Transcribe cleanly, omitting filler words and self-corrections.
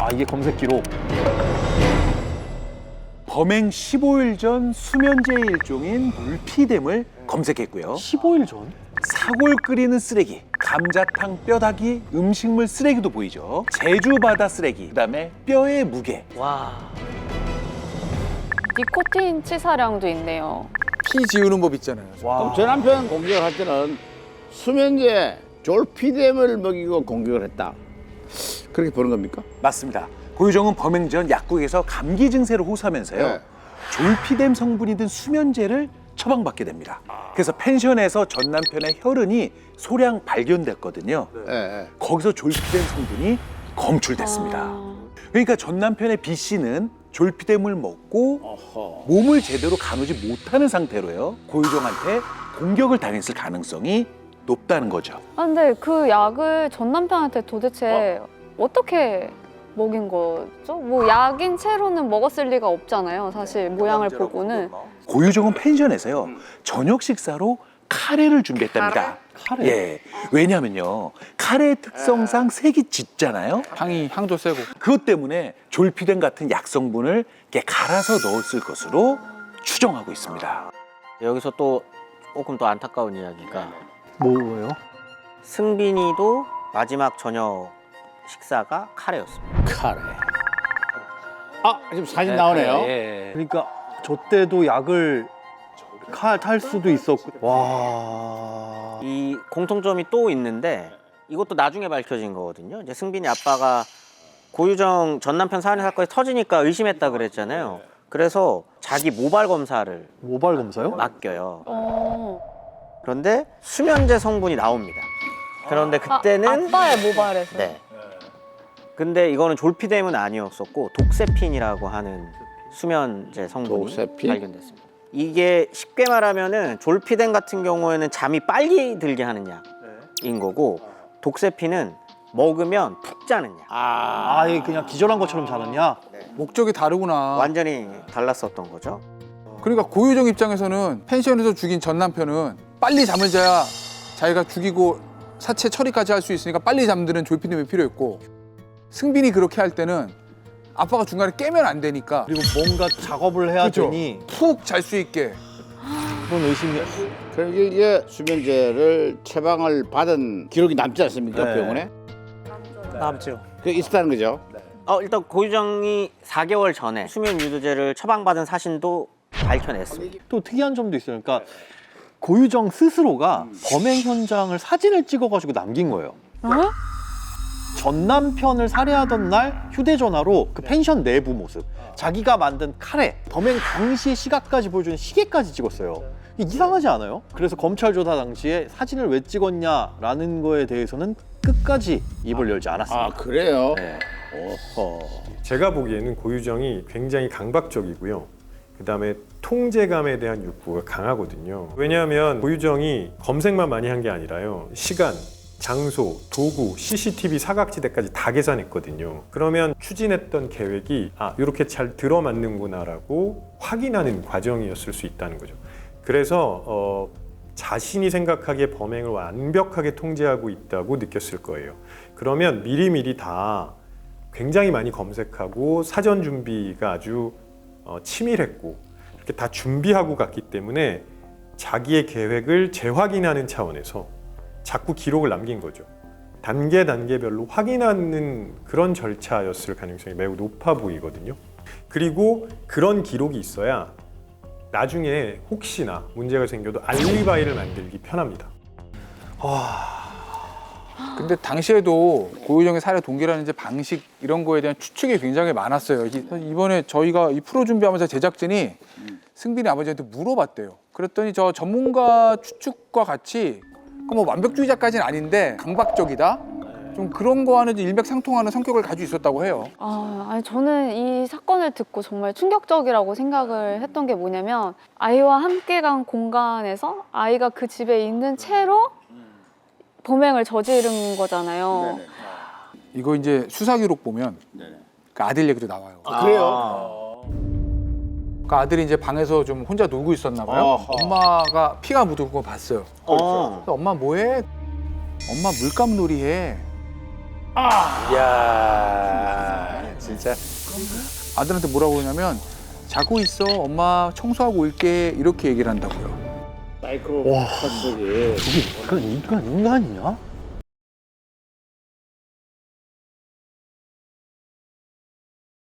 아, 이게 검색 기록. 범행 15일 전 수면제 일종인 물피뎀을 검색했고요. 15일 전? 사골 끓이는 쓰레기, 감자탕 뼈다귀, 음식물 쓰레기도 보이죠. 제주 바다 쓰레기, 그다음에 뼈의 무게. 와. 니코틴 치사량도 있네요. 피 지우는 법 있잖아요. 와. 제 남편 공격을 할 때는 수면제 졸피뎀을 먹이고 공격을 했다. 그렇게 보는 겁니까? 맞습니다. 고유정은 범행 전 약국에서 감기 증세를 호소하면서요. 네. 졸피뎀 성분이 든 수면제를 처방받게 됩니다. 그래서 펜션에서 전 남편의 혈흔이 소량 발견됐거든요. 예. 거기서 졸피뎀 성분이 검출됐습니다. 아, 그러니까 전 남편의 B 씨는 졸피뎀을 먹고 어허. 몸을 제대로 가누지 못하는 상태로요. 고유정한테 공격을 당했을 가능성이 높다는 거죠. 아, 근데 그 약을 전 남편한테 도대체 어떻게 먹인 거죠? 뭐 약인 채로는 먹었을 리가 없잖아요. 사실 모양을 보고는. 고유정은 펜션에서요. 저녁 식사로 카레를 준비했답니다. 카레? 예. 왜냐면요. 카레의 특성상 색이 짙잖아요. 향도 세고. 그것 때문에 졸피뎀 같은 약성분을 이렇게 갈아서 넣었을 것으로 추정하고 있습니다. 여기서 또 조금 더 안타까운 이야기가 뭐예요? 승빈이도 마지막 저녁 식사가 카레였습니다. 카레. 아, 지금 사진 나오네요. 예. 그러니까 저 때도 약을 탈 수도 있었고. 와. 이 공통점이 또 있는데 이것도 나중에 밝혀진 거거든요. 이제 승빈이 아빠가 고유정 전 남편 살인 사건이 터지니까 의심했다 그랬잖아요. 그래서 자기 모발 검사를 모발 검사요? 맡겨요. 어. 그런데 수면제 성분이 나옵니다. 그런데 그때는 아빠의 모발에서. 네. 근데 이거는 졸피뎀은 아니었었고 독세핀이라고 하는 수면제 성분이 독세핀? 발견됐습니다. 이게 쉽게 말하면은 졸피뎀 같은 경우에는 잠이 빨리 들게 하는 약인 거고 독세핀은 먹으면 푹 자는 약. 아, 이게 그냥 기절한 것처럼 자느냐? 목적이 다르구나. 완전히 달랐었던 거죠. 그러니까 고유정 입장에서는 펜션에서 죽인 전 남편은 빨리 잠을 자야 자기가 죽이고 사체 처리까지 할 수 있으니까 빨리 잠드는 졸피뎀이 필요했고, 승빈이 그렇게 할 때는 아빠가 중간에 깨면 안 되니까 그리고 뭔가 작업을 해야 그죠? 되니 푹 잘 수 있게. 그런 의심이. 그러니까 이게 수면제를 처방을 받은 기록이 남지 않습니까? 네. 병원에? 남죠. 그 있었다는 거죠. 일단 고유정이 4개월 전에 수면 유도제를 처방받은 사실도 밝혀냈습니다. 또 특이한 점도 있어요. 그러니까 고유정 스스로가 범행 현장을 사진을 찍어가지고 남긴 거예요. 어? 전 남편을 살해하던 날 휴대전화로 그 펜션 내부 모습, 자기가 만든 카레, 범행 당시의 시각까지 보여주는 시계까지 찍었어요. 이게 이상하지 않아요? 그래서 검찰 조사 당시에 사진을 왜 찍었냐라는 거에 대해서는 끝까지 입을 열지 않았습니다. 아, 그래요? 네. 오호. 제가 보기에는 고유정이 굉장히 강박적이고요. 그다음에 통제감에 대한 욕구가 강하거든요. 왜냐하면 고유정이 검색만 많이 한 게 아니라요. 시간, 장소, 도구, CCTV 사각지대까지 다 계산했거든요. 그러면 추진했던 계획이 이렇게 잘 들어맞는구나라고 확인하는 과정이었을 수 있다는 거죠. 그래서 자신이 생각하기에 범행을 완벽하게 통제하고 있다고 느꼈을 거예요. 그러면 미리미리 다 굉장히 많이 검색하고 사전 준비가 아주 치밀했고 이렇게 다 준비하고 갔기 때문에 자기의 계획을 재확인하는 차원에서 자꾸 기록을 남긴 거죠. 단계별로 확인하는 그런 절차였을 가능성이 매우 높아 보이거든요. 그리고 그런 기록이 있어야 나중에 혹시나 문제가 생겨도 알리바이를 만들기 편합니다. 근데 당시에도 고유정의 살해 동기라든지 방식 이런 거에 대한 추측이 굉장히 많았어요. 이번에 저희가 이 프로 준비하면서 제작진이 승빈이 아버지한테 물어봤대요. 그랬더니 저 전문가 추측과 같이 뭐 완벽주의자까지는 아닌데 강박적이다? 좀 그런 거와는 일맥상통하는 성격을 가지고 있었다고 해요. 아니 저는 이 사건을 듣고 정말 충격적이라고 생각을 했던 게 뭐냐면 아이와 함께 간 공간에서 아이가 그 집에 있는 채로 범행을 저지른 거잖아요. 네네. 이거 이제 수사 기록 보면 네네. 그 아들 얘기도 나와요. 그래요? 그 아들이 이제 방에서 좀 혼자 놀고 있었나 봐요. 어허. 엄마가 피가 묻은 거 봤어요. 어. 그래서 엄마 뭐해? 엄마 물감놀이 해. 이야. 진짜. 아들한테 뭐라고 그러냐면 자고 있어 엄마 청소하고 올게 이렇게 얘기를 한다고요. 사이코패스들이 저게 인간이냐?